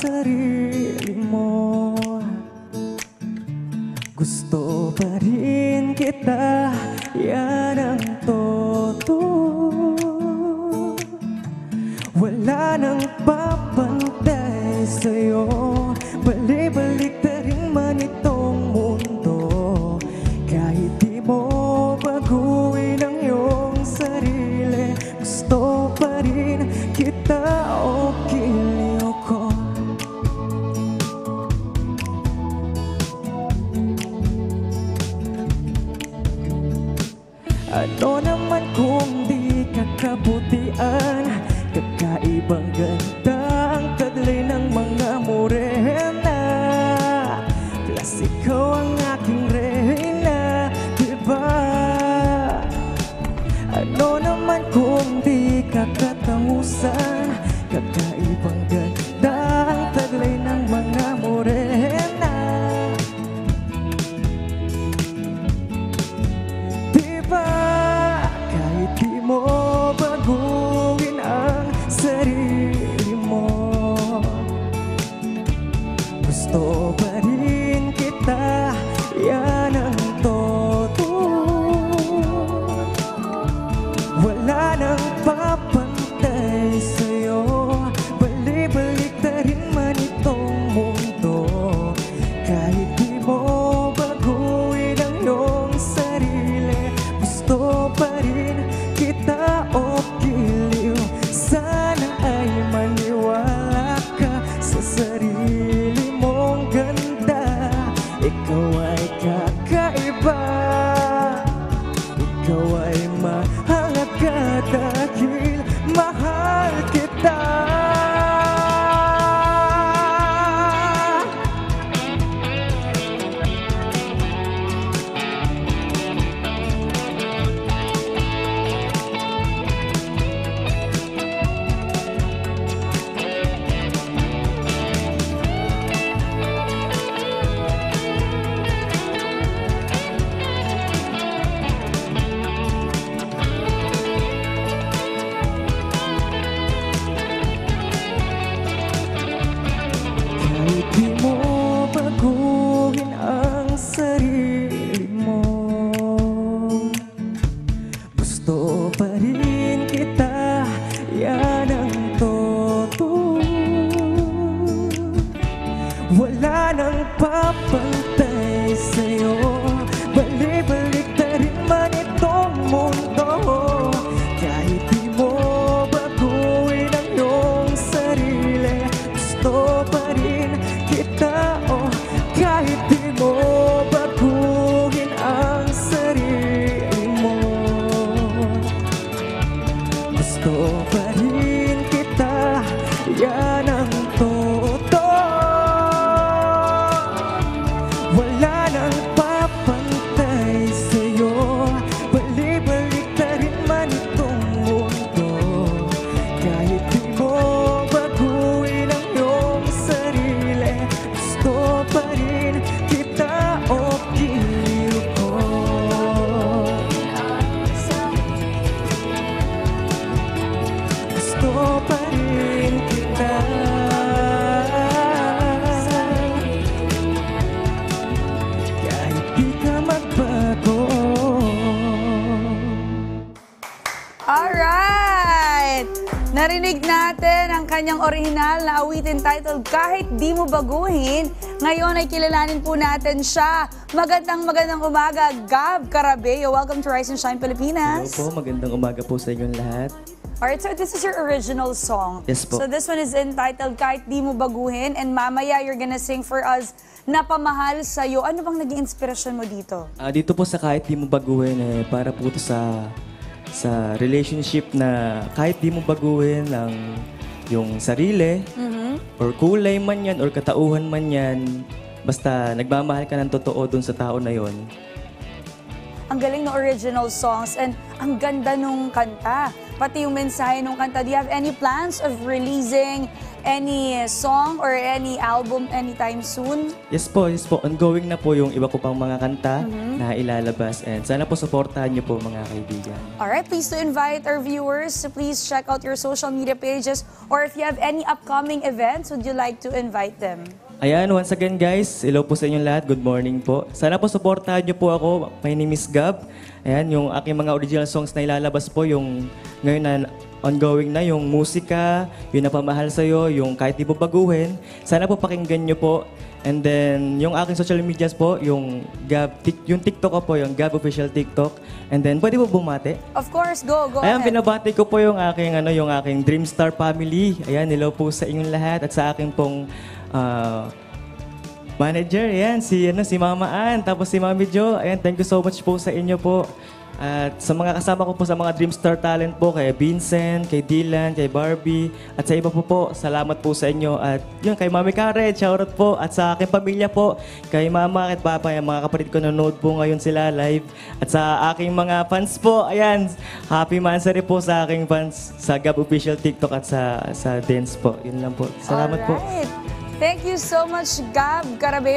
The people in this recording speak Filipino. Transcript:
sarili mo. Gusto pa rin kita, yan ang totoo. Wala nang papantay sa'yo, balik-balik na rin man itong mundo. Kahit di mo baguhin ang iyong sarili, gusto pa rin kita o giliw ko. Ano naman kung di kakabutian, kakaibang ganda ang taglay ng mga morena. Plus ikaw ang aking reyna, diba? Ano naman kung di kakatangusan, kakaibang ganda ang taglay ng mga morena. Diba? Kahit di mo baguhin ang sarili mo, gusto pa rin kita, yan ang totoo. Wala nang papantay sa'yo, balik-balik na rin man itong mundo. Kahit di mo baguhin ang iyong sarili, gusto pa rin kita o giliw. Sana ay maniwala ka sa sarili mong ganda. Ikaw ay kakaiba, ikaw ay mahalaga dahil mahal kita. Kahit di mo baguhin ang sarili mo, gusto pa rin kita, yan ang totoo. Wala nang papantay sa'yo, balik-balik na rin man itong mundo. Kahit di mo baguhin ang iyong sarili, gusto pa rin kita o kahit di mo baguhin ang sarili mo, gusto pa rin kita, yan ang totoo. Wala nang papantay sa'yo, balik-balik na rin man itong mundo. Kahit di mo baguhin ang iyong sarili, gusto pa rin kita o giliw ko. Gusto pa rin kita, kahit di ka magbago. Alright! Narinig natin ang kanyang orihinal na awitin titled Kahit Di Mo Baguhin. Ngayon ay kilalanin po natin siya. Magandang umaga, Gab Carabello. Welcome to Rise and Shine Pilipinas. Hello po, magandang umaga po sa inyong lahat. Alright, so this is your original song. Yes po. So this one is entitled Kahit Di Mo Baguhin. And mamaya you're gonna sing for us Napamahal Sa'yo. Ano bang naging inspirasyon mo dito? Dito po sa Kahit Di Mo Baguhin, para po ito sa relationship na kahit di mo baguhin ang yung sarili, or kulay man yan, or katauhan man yan, basta nagmamahal ka ng totoo dun sa tao na yon. Ang galing ng original songs and ang ganda nung kanta. Pati yung mensahe nung kanta. Do you have any plans of releasing any song or any album anytime soon? Yes po, yes po. Ongoing na po yung iba ko pang mga kanta na ilalabas. And sana po supportahan niyo po mga kaibigan. Alright, please to invite our viewers to please check out your social media pages, or if you have any upcoming events, would you like to invite them? Ayan, once again guys, hello po sa inyong lahat. Good morning po. Sana po supportahan niyo po ako. My name is Gab. Ayan, yung aking mga original songs na ilalabas po, yung ngayon na ongoing na, yung musika, yung napamahal sa'yo, yung kahit di mo baguhin. Sana po pakinggan niyo po. And then, yung aking social medias po, yung yung TikTok ko po, yung Gab Official TikTok. And then, pwede po bumati? Of course, go Ayan, ahead. binabati ko po yung aking Dreamstar family. Ayan, hello po sa inyong lahat at sa aking pong manager. Ayan, si Mama Ann, tapos si Mami Jo. Ayan, thank you so much po sa inyo po. At sa mga kasama ko po sa mga Dreamstar Talent po, kay Vincent, kay Dylan, kay Barbie, at sa iba po, salamat po sa inyo. At yun, kay Mami Karen, shoutout po. At sa aking pamilya po, kay Mama, kay Papa, yung mga kapatid ko nanonood po ngayon sila live. At sa aking mga fans po, ayan, happy mansari po sa aking fans sa Gab Official TikTok at sa Dance po. Yun lang po. Salamat po. Alright. Thank you so much, Gab Carabeo.